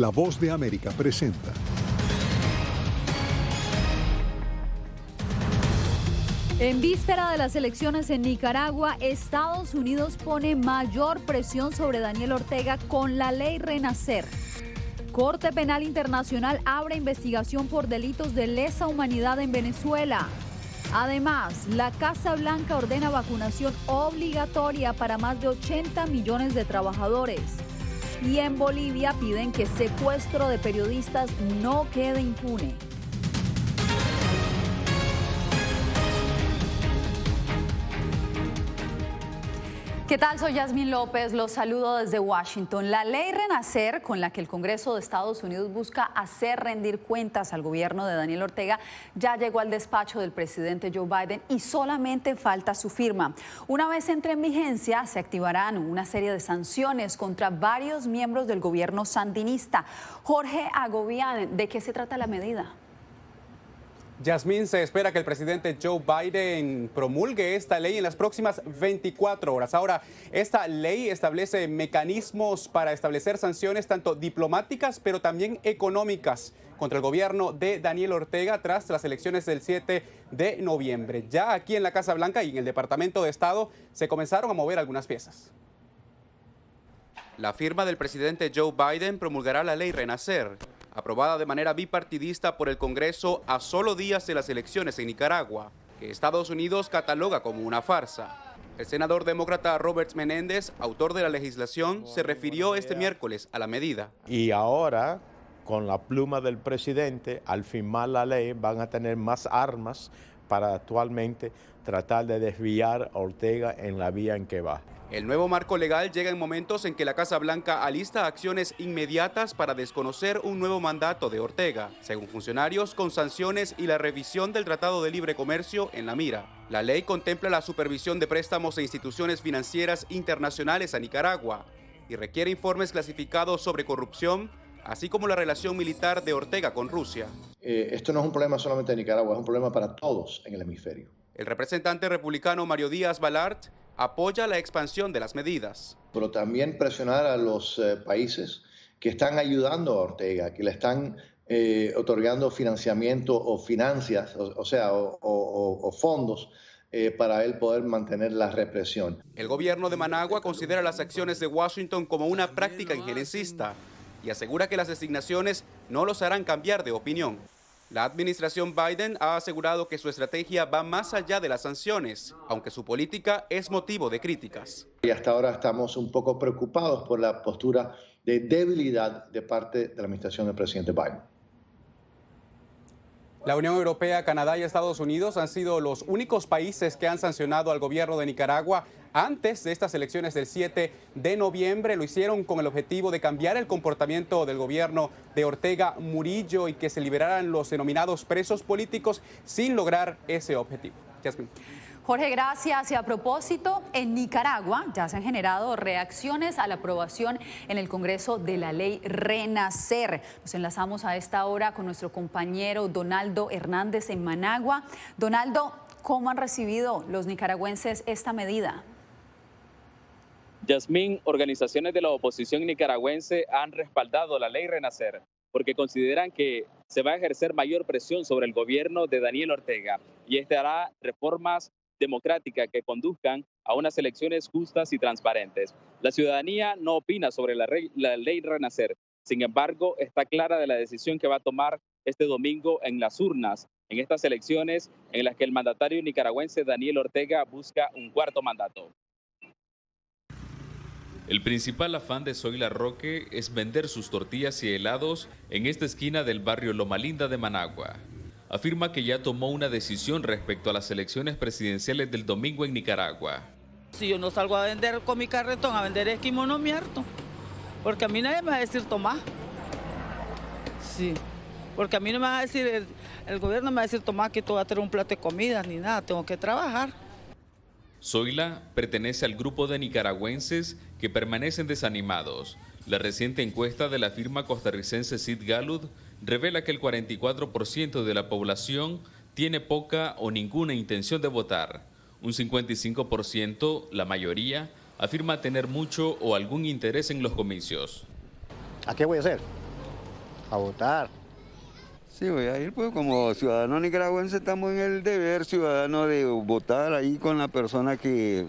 La Voz de América presenta. En víspera de las elecciones en Nicaragua, Estados Unidos pone mayor presión sobre Daniel Ortega con la ley Renacer. Corte Penal Internacional abre investigación por delitos de lesa humanidad en Venezuela. Además, la Casa Blanca ordena vacunación obligatoria para más de 80 millones de trabajadores. Y en Bolivia piden que secuestro de periodistas no quede impune. ¿Qué tal? Soy Yasmín López, los saludo desde Washington. La ley Renacer, con la que el Congreso de Estados Unidos busca hacer rendir cuentas al gobierno de Daniel Ortega, ya llegó al despacho del presidente Joe Biden y solamente falta su firma. Una vez entre en vigencia, se activarán una serie de sanciones contra varios miembros del gobierno sandinista. Jorge Agobián, ¿de qué se trata la medida? Yasmín, se espera que el presidente Joe Biden promulgue esta ley en las próximas 24 horas. Ahora, esta ley establece mecanismos para establecer sanciones tanto diplomáticas, pero también económicas contra el gobierno de Daniel Ortega tras las elecciones del 7 de noviembre. Ya aquí en la Casa Blanca y en el Departamento de Estado se comenzaron a mover algunas piezas. La firma del presidente Joe Biden promulgará la ley Renacer, aprobada de manera bipartidista por el Congreso a solo días de las elecciones en Nicaragua, que Estados Unidos cataloga como una farsa. El senador demócrata Robert Menéndez, autor de la legislación, se refirió este miércoles a la medida. Y ahora, con la pluma del presidente, al firmar la ley, van a tener más armas para actualmente tratar de desviar a Ortega en la vía en que va. El nuevo marco legal llega en momentos en que la Casa Blanca alista acciones inmediatas para desconocer un nuevo mandato de Ortega, según funcionarios, con sanciones y la revisión del Tratado de Libre Comercio en la mira. La ley contempla la supervisión de préstamos e instituciones financieras internacionales a Nicaragua y requiere informes clasificados sobre corrupción, así como la relación militar de Ortega con Rusia. Esto no es un problema solamente de Nicaragua, es un problema para todos en el hemisferio. El representante republicano Mario Díaz Balart apoya la expansión de las medidas. Pero también presionar a los países que están ayudando a Ortega, que le están otorgando financiamiento o financias, o fondos para él poder mantener la represión. El gobierno de Managua considera las acciones de Washington como una práctica injerencista y asegura que las designaciones no los harán cambiar de opinión. La administración Biden ha asegurado que su estrategia va más allá de las sanciones, aunque su política es motivo de críticas. Y hasta ahora estamos un poco preocupados por la postura de debilidad de parte de la administración del presidente Biden. La Unión Europea, Canadá y Estados Unidos han sido los únicos países que han sancionado al gobierno de Nicaragua antes de estas elecciones del 7 de noviembre. Lo hicieron con el objetivo de cambiar el comportamiento del gobierno de Ortega Murillo y que se liberaran los denominados presos políticos sin lograr ese objetivo. Yasmín. Jorge, gracias. Y a propósito, en Nicaragua ya se han generado reacciones a la aprobación en el Congreso de la ley Renacer. Nos enlazamos a esta hora con nuestro compañero Donaldo Hernández en Managua. Donaldo, ¿cómo han recibido los nicaragüenses esta medida? Yasmín, organizaciones de la oposición nicaragüense han respaldado la ley Renacer porque consideran que se va a ejercer mayor presión sobre el gobierno de Daniel Ortega y este hará reformas democráticas que conduzcan a unas elecciones justas y transparentes. La ciudadanía no opina sobre la ley Renacer, sin embargo, está clara de la decisión que va a tomar este domingo en las urnas, en estas elecciones en las que el mandatario nicaragüense Daniel Ortega busca un cuarto mandato. El principal afán de Zoila Roque es vender sus tortillas y helados en esta esquina del barrio Loma Linda de Managua. Afirma que ya tomó una decisión respecto a las elecciones presidenciales del domingo en Nicaragua. Si yo no salgo a vender con mi carretón, a vender esquimo, no me harto. Porque a mí nadie me va a decir tomá. Sí, porque a mí no me va a decir, el gobierno me va a decir tomá que tú vas a tener un plato de comida ni nada, tengo que trabajar. Zoila pertenece al grupo de nicaragüenses que permanecen desanimados. La reciente encuesta de la firma costarricense Sid Gallup revela que el 44% de la población tiene poca o ninguna intención de votar. Un 55%, la mayoría, afirma tener mucho o algún interés en los comicios. ¿A qué voy a hacer? A votar. Sí, voy a ir, pues como ciudadano nicaragüense estamos en el deber ciudadano de votar ahí con la persona que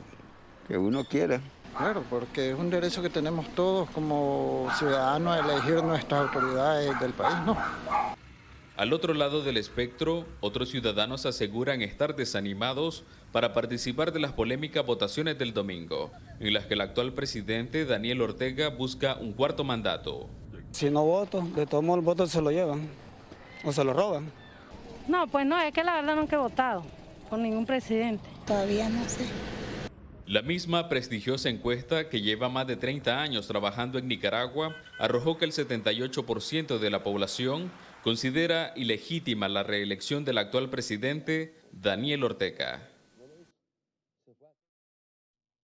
uno quiera. Claro, porque es un derecho que tenemos todos como ciudadanos a elegir nuestras autoridades del país, ¿no? Al otro lado del espectro, otros ciudadanos aseguran estar desanimados para participar de las polémicas votaciones del domingo, en las que el actual presidente Daniel Ortega busca un cuarto mandato. Si no voto, de todos modos el voto se lo llevan o se lo roban. No, pues no, es que la verdad nunca he votado por ningún presidente. Todavía no sé. La misma prestigiosa encuesta, que lleva más de 30 años trabajando en Nicaragua, arrojó que el 78% de la población considera ilegítima la reelección del actual presidente Daniel Ortega.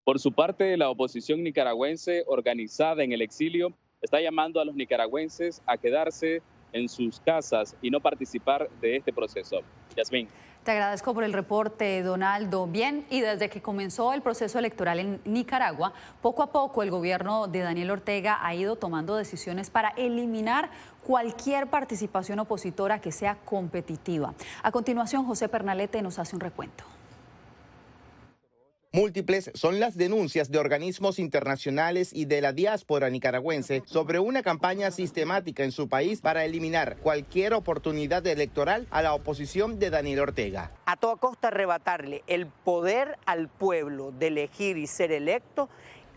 Por su parte, la oposición nicaragüense organizada en el exilio está llamando a los nicaragüenses a quedarse en sus casas y no participar de este proceso. Yasmín. Te agradezco por el reporte, Donaldo. Bien, y desde que comenzó el proceso electoral en Nicaragua, poco a poco el gobierno de Daniel Ortega ha ido tomando decisiones para eliminar cualquier participación opositora que sea competitiva. A continuación, José Pernalete nos hace un recuento. Múltiples son las denuncias de organismos internacionales y de la diáspora nicaragüense sobre una campaña sistemática en su país para eliminar cualquier oportunidad electoral a la oposición de Daniel Ortega. A toda costa arrebatarle el poder al pueblo de elegir y ser electo.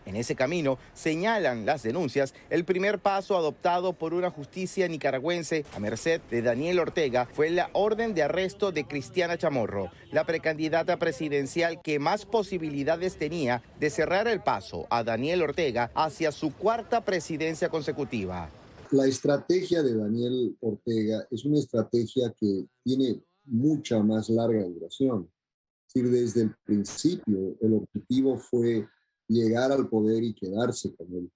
En ese camino, señalan las denuncias, el primer paso adoptado por una justicia nicaragüense a merced de Daniel Ortega fue la orden de arresto de Cristiana Chamorro, la precandidata presidencial que más posibilidades tenía de cerrar el paso a Daniel Ortega hacia su cuarta presidencia consecutiva. La estrategia de Daniel Ortega es una estrategia que tiene mucha más larga duración. Es decir, desde el principio el objetivo fue llegar al poder y quedarse con él.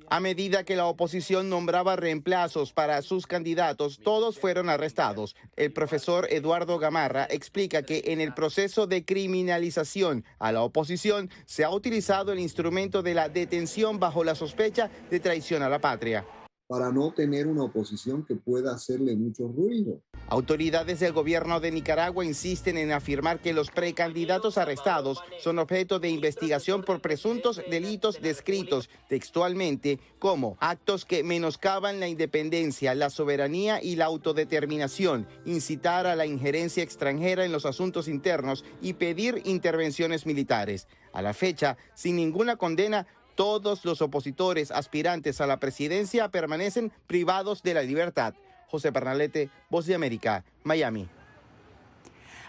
A medida que la oposición nombraba reemplazos para sus candidatos, todos fueron arrestados. El profesor Eduardo Gamarra explica que en el proceso de criminalización a la oposición se ha utilizado el instrumento de la detención bajo la sospecha de traición a la patria, para no tener una oposición que pueda hacerle mucho ruido. Autoridades del gobierno de Nicaragua insisten en afirmar que los precandidatos arrestados son objeto de investigación por presuntos delitos descritos textualmente como actos que menoscaban la independencia, la soberanía y la autodeterminación, incitar a la injerencia extranjera en los asuntos internos y pedir intervenciones militares. A la fecha, sin ninguna condena, todos los opositores aspirantes a la presidencia permanecen privados de la libertad. José Pernalete, Voz de América, Miami.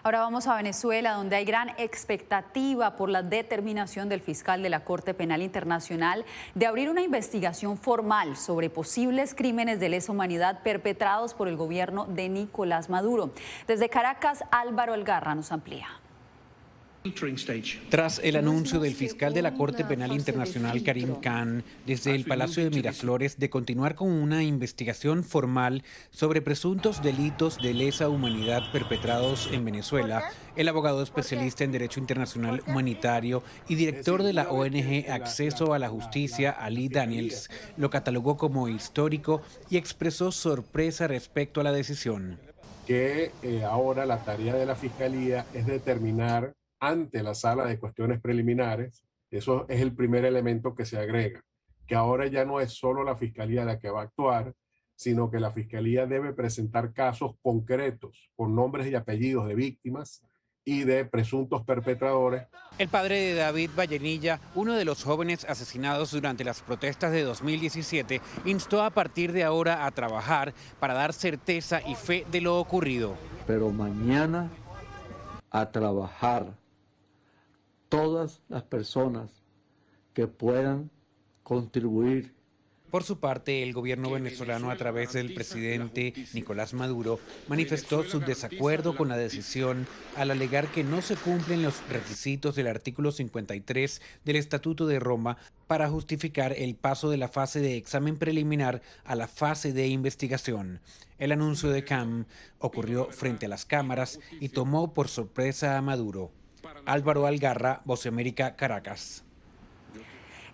Ahora vamos a Venezuela, donde hay gran expectativa por la determinación del fiscal de la Corte Penal Internacional de abrir una investigación formal sobre posibles crímenes de lesa humanidad perpetrados por el gobierno de Nicolás Maduro. Desde Caracas, Álvaro Algarra nos amplía. Tras el anuncio del fiscal de la Corte Penal Internacional, Karim Khan, desde el Palacio de Miraflores, de continuar con una investigación formal sobre presuntos delitos de lesa humanidad perpetrados en Venezuela, el abogado especialista en Derecho Internacional Humanitario y director de la ONG Acceso a la Justicia, Ali Daniels, lo catalogó como histórico y expresó sorpresa respecto a la decisión. Que ahora la tarea de la Fiscalía es determinar ante la sala de cuestiones preliminares, eso es el primer elemento que se agrega, que ahora ya no es solo la Fiscalía la que va a actuar, sino que la Fiscalía debe presentar casos concretos con nombres y apellidos de víctimas y de presuntos perpetradores. El padre de David Vallenilla, uno de los jóvenes asesinados durante las protestas de 2017, instó a partir de ahora a trabajar para dar certeza y fe de lo ocurrido. Pero mañana a trabajar todas las personas que puedan contribuir. Por su parte, el gobierno venezolano, a través del presidente Nicolás Maduro, manifestó su desacuerdo con la decisión al alegar que no se cumplen los requisitos del artículo 53 del Estatuto de Roma para justificar el paso de la fase de examen preliminar a la fase de investigación. El anuncio de Khan ocurrió frente a las cámaras y tomó por sorpresa a Maduro. Álvaro Algarra, Voz de América, Caracas.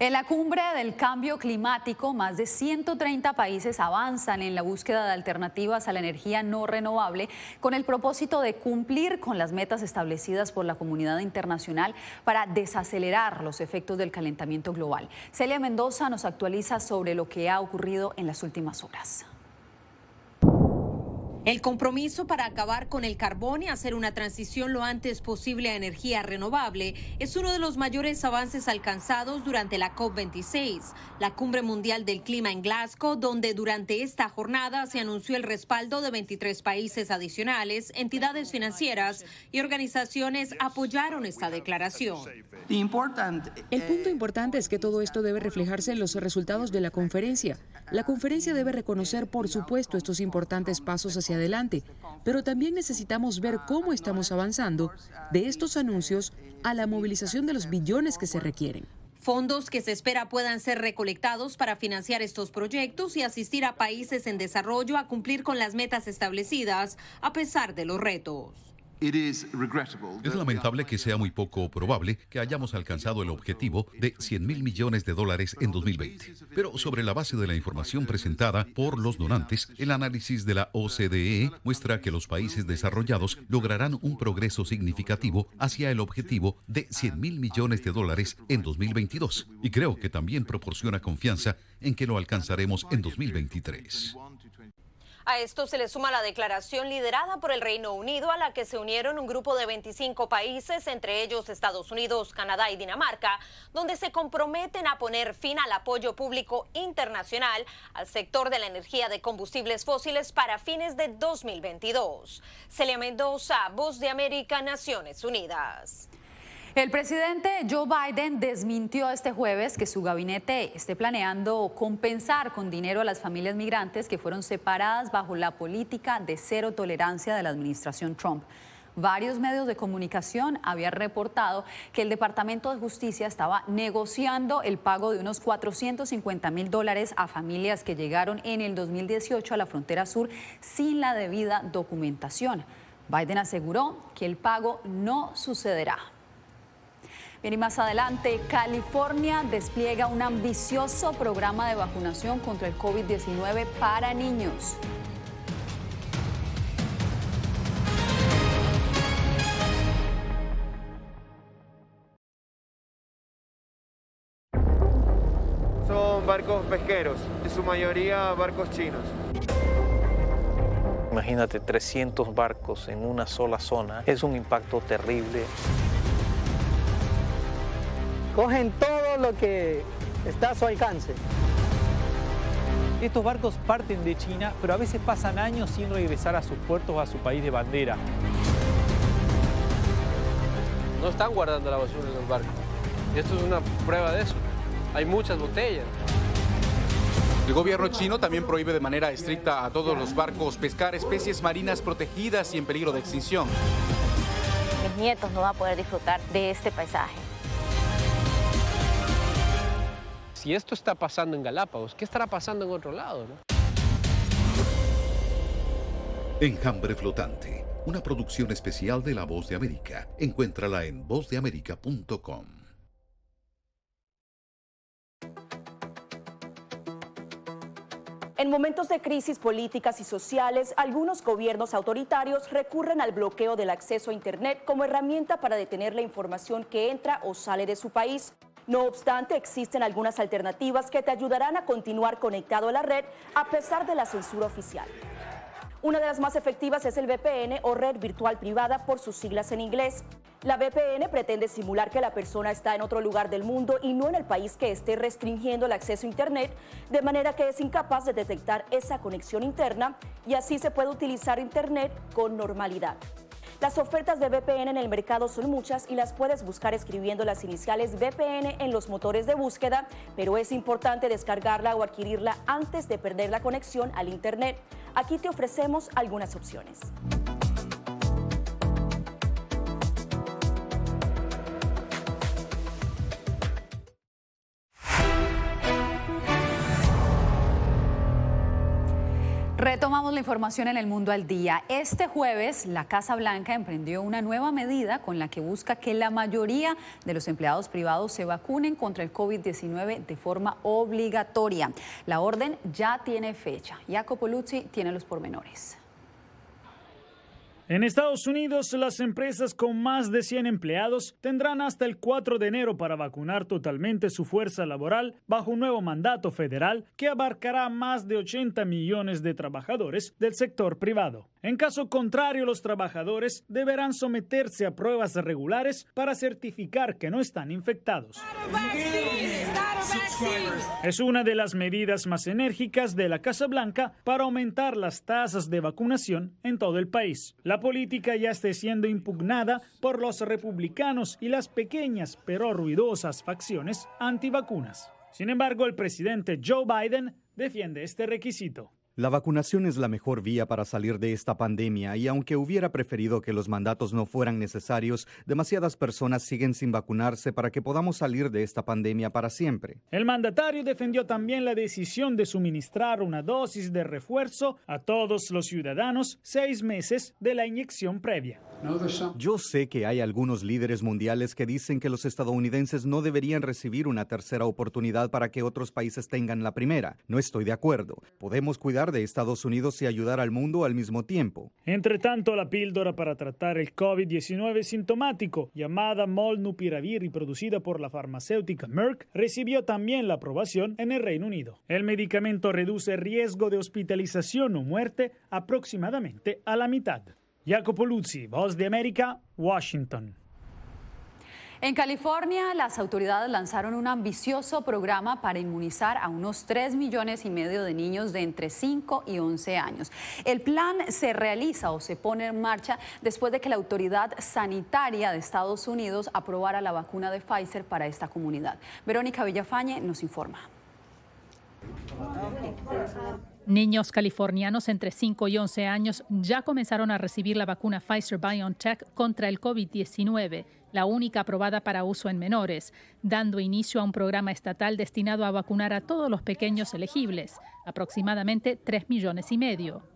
En la cumbre del cambio climático, más de 130 países avanzan en la búsqueda de alternativas a la energía no renovable con el propósito de cumplir con las metas establecidas por la comunidad internacional para desacelerar los efectos del calentamiento global. Celia Mendoza nos actualiza sobre lo que ha ocurrido en las últimas horas. El compromiso para acabar con el carbón y hacer una transición lo antes posible a energía renovable es uno de los mayores avances alcanzados durante la COP26, la Cumbre Mundial del Clima en Glasgow, donde durante esta jornada se anunció el respaldo de 23 países adicionales, entidades financieras y organizaciones apoyaron esta declaración. El punto importante es que todo esto debe reflejarse en los resultados de la conferencia. La conferencia debe reconocer, por supuesto, estos importantes pasos hacia adelante, pero también necesitamos ver cómo estamos avanzando de estos anuncios a la movilización de los billones que se requieren. Fondos que se espera puedan ser recolectados para financiar estos proyectos y asistir a países en desarrollo a cumplir con las metas establecidas a pesar de los retos. Es lamentable que sea muy poco probable que hayamos alcanzado el objetivo de $100.000 millones en 2020. Pero sobre la base de la información presentada por los donantes, el análisis de la OCDE muestra que los países desarrollados lograrán un progreso significativo hacia el objetivo de $100.000 millones en 2022. Y creo que también proporciona confianza en que lo alcanzaremos en 2023. A esto se le suma la declaración liderada por el Reino Unido, a la que se unieron un grupo de 25 países, entre ellos Estados Unidos, Canadá y Dinamarca, donde se comprometen a poner fin al apoyo público internacional al sector de la energía de combustibles fósiles para fines de 2022. Celia Mendoza, Voz de América, Naciones Unidas. El presidente Joe Biden desmintió este jueves que su gabinete esté planeando compensar con dinero a las familias migrantes que fueron separadas bajo la política de cero tolerancia de la administración Trump. Varios medios de comunicación habían reportado que el Departamento de Justicia estaba negociando el pago de unos $450.000 a familias que llegaron en el 2018 a la frontera sur sin la debida documentación. Biden aseguró que el pago no sucederá. Bien, y más adelante, California despliega un ambicioso programa de vacunación contra el COVID-19 para niños. Son barcos pesqueros, en su mayoría barcos chinos. Imagínate 300 barcos en una sola zona, es un impacto terrible. Cogen todo lo que está a su alcance. Estos barcos parten de China, pero a veces pasan años sin regresar a sus puertos o a su país de bandera. No están guardando la basura en los barcos. Esto es una prueba de eso. Hay muchas botellas. El gobierno chino también prohíbe de manera estricta a todos los barcos pescar especies marinas protegidas y en peligro de extinción. Mis nietos no van a poder disfrutar de este paisaje. Si esto está pasando en Galápagos, ¿qué estará pasando en otro lado, no? Enjambre flotante, una producción especial de La Voz de América. Encuéntrala en vozdeamerica.com. En momentos de crisis políticas y sociales, algunos gobiernos autoritarios recurren al bloqueo del acceso a Internet como herramienta para detener la información que entra o sale de su país. No obstante, existen algunas alternativas que te ayudarán a continuar conectado a la red a pesar de la censura oficial. Una de las más efectivas es el VPN o red virtual privada por sus siglas en inglés. La VPN pretende simular que la persona está en otro lugar del mundo y no en el país que esté restringiendo el acceso a Internet, de manera que es incapaz de detectar esa conexión interna y así se puede utilizar Internet con normalidad. Las ofertas de VPN en el mercado son muchas y las puedes buscar escribiendo las iniciales VPN en los motores de búsqueda, pero es importante descargarla o adquirirla antes de perder la conexión al Internet. Aquí te ofrecemos algunas opciones. Retomamos la información en El Mundo al Día. Este jueves, la Casa Blanca emprendió una nueva medida con la que busca que la mayoría de los empleados privados se vacunen contra el COVID-19 de forma obligatoria. La orden ya tiene fecha. Jacopo Luzzi tiene los pormenores. En Estados Unidos, las empresas con más de 100 empleados tendrán hasta el 4 de enero para vacunar totalmente su fuerza laboral bajo un nuevo mandato federal que abarcará más de 80 millones de trabajadores del sector privado. En caso contrario, los trabajadores deberán someterse a pruebas regulares para certificar que no están infectados. Es una de las medidas más enérgicas de la Casa Blanca para aumentar las tasas de vacunación en todo el país. La política ya está siendo impugnada por los republicanos y las pequeñas pero ruidosas facciones antivacunas. Sin embargo, el presidente Joe Biden defiende este requisito. La vacunación es la mejor vía para salir de esta pandemia y aunque hubiera preferido que los mandatos no fueran necesarios, demasiadas personas siguen sin vacunarse para que podamos salir de esta pandemia para siempre. El mandatario defendió también la decisión de suministrar una dosis de refuerzo a todos los ciudadanos 6 meses de la inyección previa. Yo sé que hay algunos líderes mundiales que dicen que los estadounidenses no deberían recibir una tercera oportunidad para que otros países tengan la primera. No estoy de acuerdo. Podemos cuidar de Estados Unidos y ayudar al mundo al mismo tiempo. Entre tanto, la píldora para tratar el COVID-19 sintomático, llamada Molnupiravir y producida por la farmacéutica Merck, recibió también la aprobación en el Reino Unido. El medicamento reduce el riesgo de hospitalización o muerte aproximadamente a la mitad. Jacopo Luzzi, Voz de América, Washington. En California, las autoridades lanzaron un ambicioso programa para inmunizar a unos 3,5 millones de niños de entre 5 y 11 años. El plan se realiza o se pone en marcha después de que la Autoridad Sanitaria de Estados Unidos aprobara la vacuna de Pfizer para esta comunidad. Verónica Villafañe nos informa. Niños californianos entre 5 y 11 años ya comenzaron a recibir la vacuna Pfizer-BioNTech contra el COVID-19, la única aprobada para uso en menores, dando inicio a un programa estatal destinado a vacunar a todos los pequeños elegibles, aproximadamente 3,5 millones.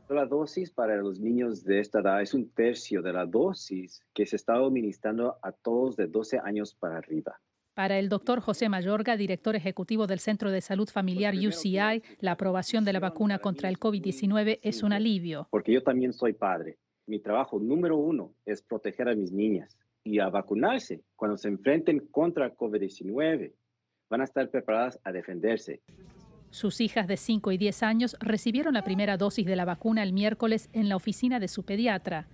La dosis para los niños de esta edad es 1/3 de la dosis que se está administrando a todos de 12 años para arriba. Para el doctor José Mayorga, director ejecutivo del Centro de Salud Familiar UCI, la aprobación de la vacuna contra el COVID-19 es un alivio. Porque yo también soy padre. Mi trabajo número 1 es proteger a mis niñas y a vacunarse. Cuando se enfrenten contra el COVID-19, van a estar preparadas a defenderse. Sus hijas de 5 y 10 años recibieron la primera dosis de la vacuna el miércoles en la oficina de su pediatra.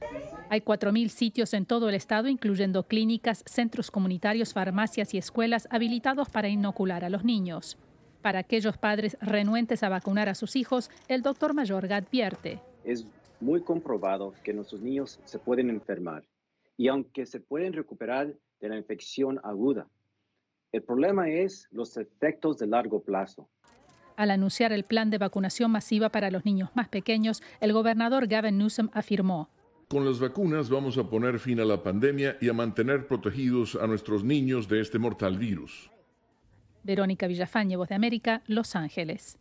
Hay 4,000 sitios en todo el estado, incluyendo clínicas, centros comunitarios, farmacias y escuelas habilitados para inocular a los niños. Para aquellos padres renuentes a vacunar a sus hijos, el doctor Mayorga advierte. Es muy comprobado que nuestros niños se pueden enfermar y aunque se pueden recuperar de la infección aguda, el problema es los efectos de largo plazo. Al anunciar el plan de vacunación masiva para los niños más pequeños, el gobernador Gavin Newsom afirmó: con las vacunas vamos a poner fin a la pandemia y a mantener protegidos a nuestros niños de este mortal virus. Verónica Villafañe, Voz de América, Los Ángeles.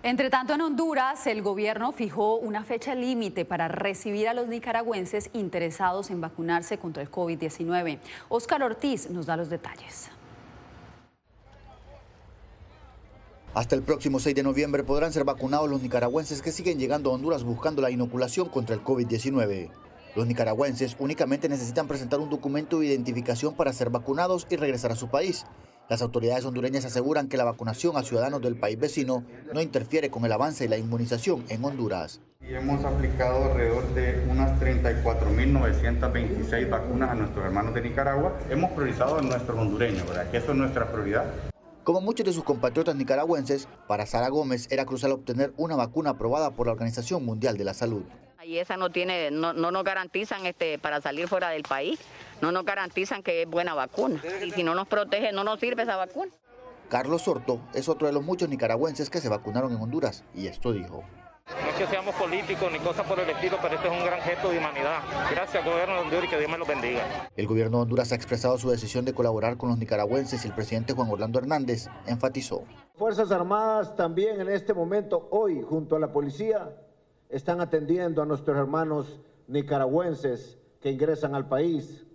Entre tanto, en Honduras, el gobierno fijó una fecha límite para recibir a los nicaragüenses interesados en vacunarse contra el COVID-19. Óscar Ortiz nos da los detalles. Hasta el próximo 6 de noviembre podrán ser vacunados los nicaragüenses que siguen llegando a Honduras buscando la inoculación contra el COVID-19. Los nicaragüenses únicamente necesitan presentar un documento de identificación para ser vacunados y regresar a su país. Las autoridades hondureñas aseguran que la vacunación a ciudadanos del país vecino no interfiere con el avance de la inmunización en Honduras. Y hemos aplicado alrededor de unas 34.926 vacunas a nuestros hermanos de Nicaragua. Hemos priorizado a nuestros hondureños, ¿verdad? Que eso es nuestra prioridad. Como muchos de sus compatriotas nicaragüenses, para Sara Gómez era crucial obtener una vacuna aprobada por la Organización Mundial de la Salud. Y esa no nos garantizan para salir fuera del país, no nos garantizan que es buena vacuna. Y si no nos protege, no nos sirve esa vacuna. Carlos Sorto es otro de los muchos nicaragüenses que se vacunaron en Honduras y esto dijo. No es que seamos políticos ni cosas por el estilo, pero este es un gran gesto de humanidad. Gracias, gobierno de Honduras, y que Dios me los bendiga. El gobierno de Honduras ha expresado su decisión de colaborar con los nicaragüenses y el presidente Juan Orlando Hernández enfatizó. Fuerzas Armadas también en este momento, hoy, junto a la policía, están atendiendo a nuestros hermanos nicaragüenses que ingresan al país.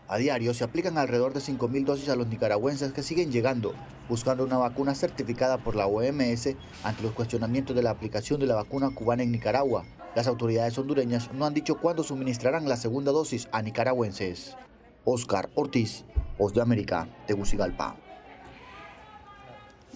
A diario se aplican alrededor de 5.000 dosis a los nicaragüenses que siguen llegando, buscando una vacuna certificada por la OMS ante los cuestionamientos de la aplicación de la vacuna cubana en Nicaragua. Las autoridades hondureñas no han dicho cuándo suministrarán la segunda dosis a nicaragüenses. Oscar Ortiz, Voz de América, Tegucigalpa.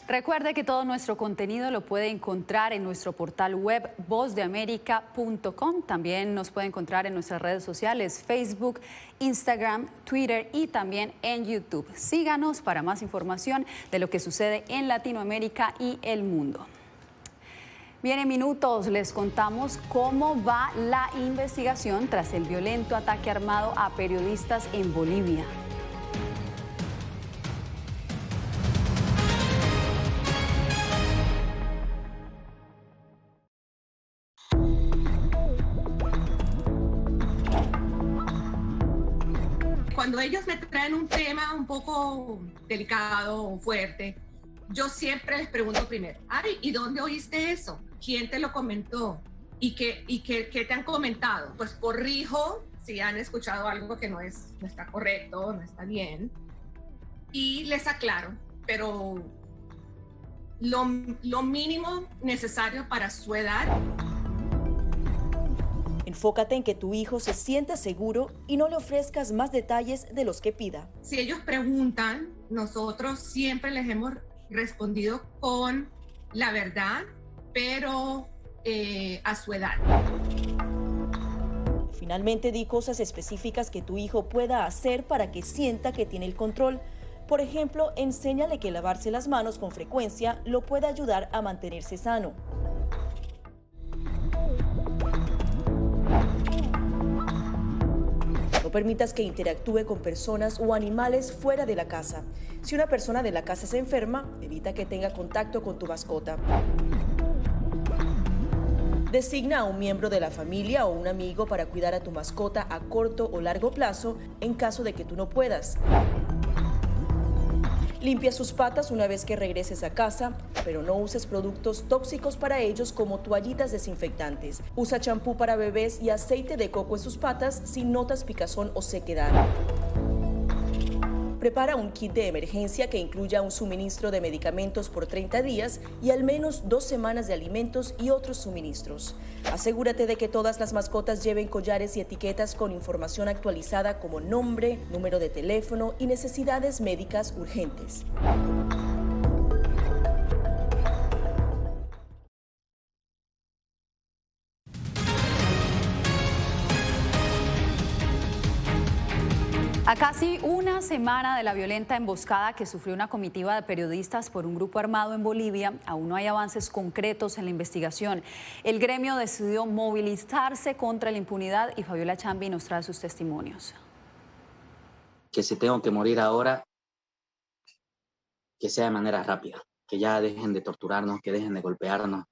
Recuerde que todo nuestro contenido lo puede encontrar en nuestro portal web vozdeamerica.com. También nos puede encontrar en nuestras redes sociales, Facebook, Instagram, Twitter y también en YouTube. Síganos para más información de lo que sucede en Latinoamérica y el mundo. Bien, en minutos les contamos cómo va la investigación tras el violento ataque armado a periodistas en Bolivia. Cuando ellos me traen un tema un poco delicado o fuerte, yo siempre les pregunto primero, ay, ¿y dónde oíste eso? ¿Quién te lo comentó? ¿Y qué te han comentado? Pues corrijo si han escuchado algo que no está correcto, no está bien, y les aclaro, pero lo mínimo necesario para su edad. Enfócate en que tu hijo se sienta seguro y no le ofrezcas más detalles de los que pida. Si ellos preguntan, nosotros siempre les hemos respondido con la verdad, pero a su edad. Finalmente, di cosas específicas que tu hijo pueda hacer para que sienta que tiene el control. Por ejemplo, enséñale que lavarse las manos con frecuencia lo puede ayudar a mantenerse sano. No permitas que interactúe con personas o animales fuera de la casa. Si una persona de la casa se enferma, evita que tenga contacto con tu mascota. Designa a un miembro de la familia o un amigo para cuidar a tu mascota a corto o largo plazo en caso de que tú no puedas. Limpia sus patas una vez que regreses a casa, pero no uses productos tóxicos para ellos como toallitas desinfectantes. Usa champú para bebés y aceite de coco en sus patas si notas picazón o sequedad. Prepara un kit de emergencia que incluya un suministro de medicamentos por 30 días y al menos 2 semanas de alimentos y otros suministros. Asegúrate de que todas las mascotas lleven collares y etiquetas con información actualizada como nombre, número de teléfono y necesidades médicas urgentes. A casi una semana de la violenta emboscada que sufrió una comitiva de periodistas por un grupo armado en Bolivia, aún no hay avances concretos en la investigación. El gremio decidió movilizarse contra la impunidad y Fabiola Chambi nos trae sus testimonios. Que si tengo que morir ahora, que sea de manera rápida, que ya dejen de torturarnos, que dejen de golpearnos.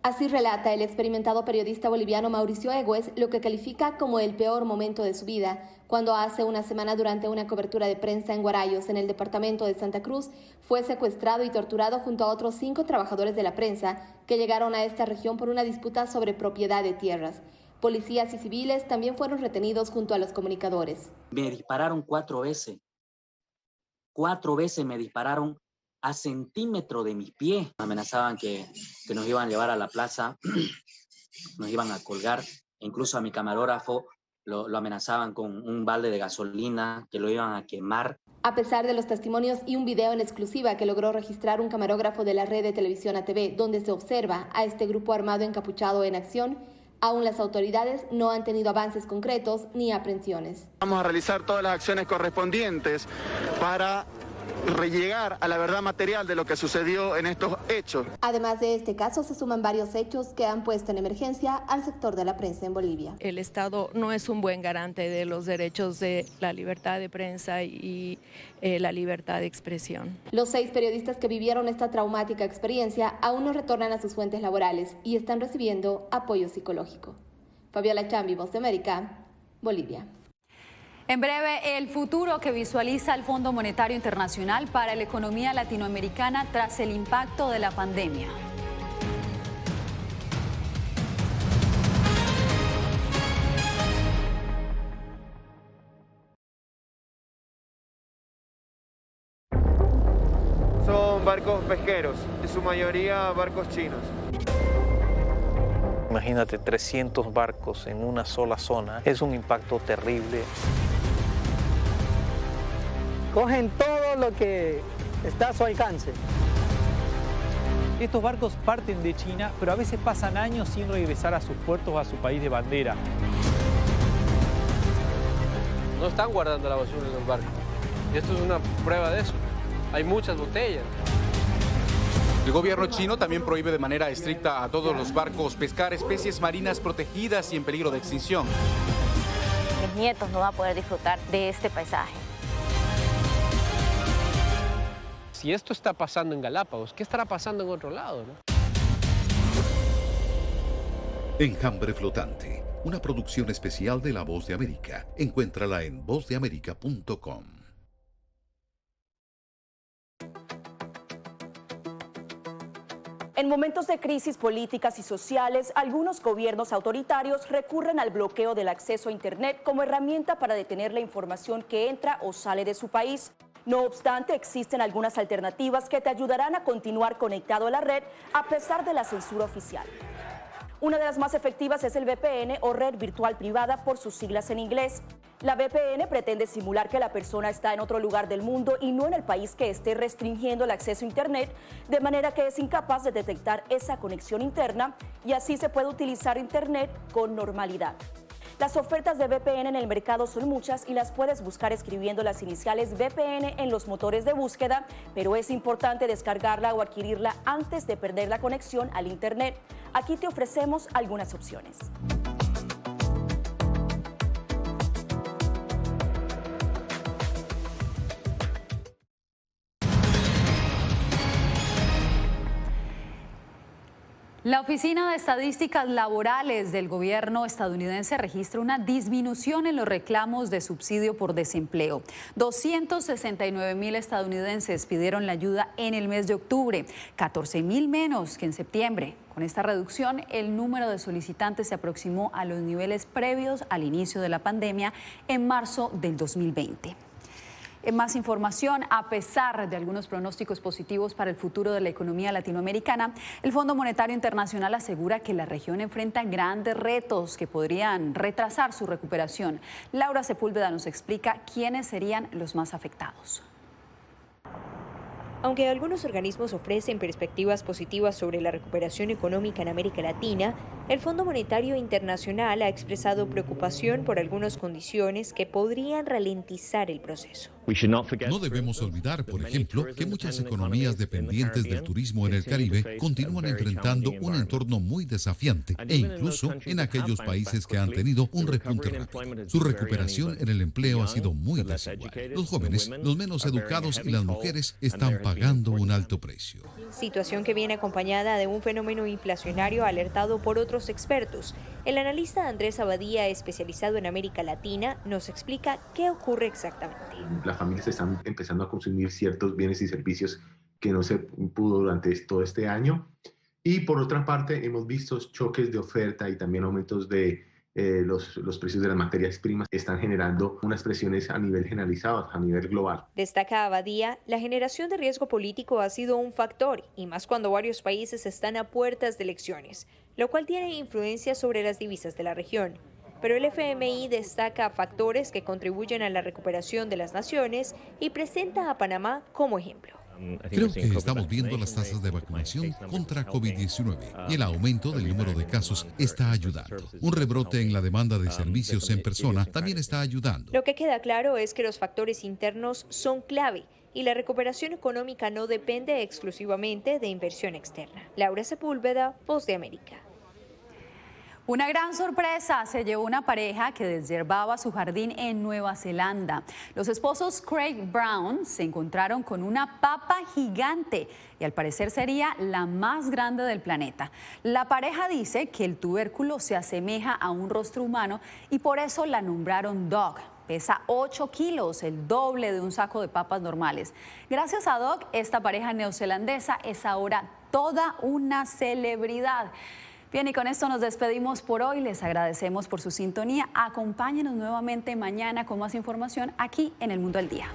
Así relata el experimentado periodista boliviano Mauricio Egues lo que califica como el peor momento de su vida, cuando hace una semana durante una cobertura de prensa en Guarayos, en el departamento de Santa Cruz, fue secuestrado y torturado junto a otros 5 trabajadores de la prensa que llegaron a esta región por una disputa sobre propiedad de tierras. Policías y civiles también fueron retenidos junto a los comunicadores. Me dispararon 4 veces. 4 veces me dispararon a centímetro de mis pies. Amenazaban que nos iban a llevar a la plaza, nos iban a colgar, e incluso a mi camarógrafo lo amenazaban con un balde de gasolina, que lo iban a quemar. A pesar de los testimonios y un video en exclusiva que logró registrar un camarógrafo de la red de televisión ATV, donde se observa a este grupo armado encapuchado en acción, aún las autoridades no han tenido avances concretos ni aprehensiones. Vamos a realizar todas las acciones correspondientes para llegar a la verdad material de lo que sucedió en estos hechos. Además de este caso, se suman varios hechos que han puesto en emergencia al sector de la prensa en Bolivia. El Estado no es un buen garante de los derechos de la libertad de prensa y la libertad de expresión. Los 6 periodistas que vivieron esta traumática experiencia aún no retornan a sus fuentes laborales y están recibiendo apoyo psicológico. Fabiola Chambi, Voz de América, Bolivia. En breve, el futuro que visualiza el Fondo Monetario Internacional para la economía latinoamericana tras el impacto de la pandemia. barcos pesqueros, en su mayoría barcos chinos. Imagínate 300 barcos en una sola zona, es un impacto terrible. Cogen todo lo que está a su alcance. Estos barcos parten de China, pero a veces pasan años sin regresar a sus puertos o a su país de bandera. No están guardando la basura en los barcos. Y esto es una prueba de eso. Hay muchas botellas. El gobierno chino también prohíbe de manera estricta a todos los barcos pescar especies marinas protegidas y en peligro de extinción. Mis nietos no van a poder disfrutar de este paisaje. Si esto está pasando en Galápagos, ¿qué estará pasando en otro lado, no? Enjambre flotante, una producción especial de La Voz de América. Encuéntrala en vozdeamerica.com. En momentos de crisis políticas y sociales, algunos gobiernos autoritarios recurren al bloqueo del acceso a Internet como herramienta para detener la información que entra o sale de su país. No obstante, existen algunas alternativas que te ayudarán a continuar conectado a la red a pesar de la censura oficial. Una de las más efectivas es el VPN o red virtual privada por sus siglas en inglés. La VPN pretende simular que la persona está en otro lugar del mundo y no en el país que esté restringiendo el acceso a Internet, de manera que es incapaz de detectar esa conexión interna y así se puede utilizar Internet con normalidad. Las ofertas de VPN en el mercado son muchas y las puedes buscar escribiendo las iniciales VPN en los motores de búsqueda, pero es importante descargarla o adquirirla antes de perder la conexión al Internet. Aquí te ofrecemos algunas opciones. La Oficina de Estadísticas Laborales del gobierno estadounidense registra una disminución en los reclamos de subsidio por desempleo. 269,000 estadounidenses pidieron la ayuda en el mes de octubre, 14,000 menos que en septiembre. Con esta reducción, el número de solicitantes se aproximó a los niveles previos al inicio de la pandemia en marzo del 2020. En más información, a pesar de algunos pronósticos positivos para el futuro de la economía latinoamericana, el Fondo Monetario Internacional asegura que la región enfrenta grandes retos que podrían retrasar su recuperación. Laura Sepúlveda nos explica quiénes serían los más afectados. Aunque algunos organismos ofrecen perspectivas positivas sobre la recuperación económica en América Latina, el Fondo Monetario Internacional ha expresado preocupación por algunas condiciones que podrían ralentizar el proceso. No debemos olvidar, por ejemplo, que muchas economías dependientes del turismo en el Caribe continúan enfrentando un entorno muy desafiante e incluso en aquellos países que han tenido un repunte rápido. Su recuperación en el empleo ha sido muy desigual. Los jóvenes, los menos educados y las mujeres están pagando un alto precio. Situación que viene acompañada de un fenómeno inflacionario alertado por otros expertos. El analista Andrés Abadía, especializado en América Latina, nos explica qué ocurre exactamente. Las familias están empezando a consumir ciertos bienes y servicios que no se pudo durante todo este año. Y por otra parte, hemos visto choques de oferta y también aumentos de los precios de las materias primas que están generando unas presiones a nivel generalizado, a nivel global. Destaca Abadía, la generación de riesgo político ha sido un factor, y más cuando varios países están a puertas de elecciones, lo cual tiene influencia sobre las divisas de la región. Pero el FMI destaca factores que contribuyen a la recuperación de las naciones y presenta a Panamá como ejemplo. Creo que estamos viendo las tasas de vacunación contra COVID-19 y el aumento del número de casos está ayudando. Un rebrote en la demanda de servicios en persona también está ayudando. Lo que queda claro es que los factores internos son clave y la recuperación económica no depende exclusivamente de inversión externa. Laura Sepúlveda, Voz de América. Una gran sorpresa se llevó una pareja que deshiervaba su jardín en Nueva Zelanda. Los esposos Craig Brown se encontraron con una papa gigante y al parecer sería la más grande del planeta. La pareja dice que el tubérculo se asemeja a un rostro humano y por eso la nombraron Dog. Pesa 8 kilos, el doble de un saco de papas normales. Gracias a Dog, esta pareja neozelandesa es ahora toda una celebridad. Bien, y con esto nos despedimos por hoy. Les agradecemos por su sintonía. Acompáñenos nuevamente mañana con más información aquí en El Mundo al Día.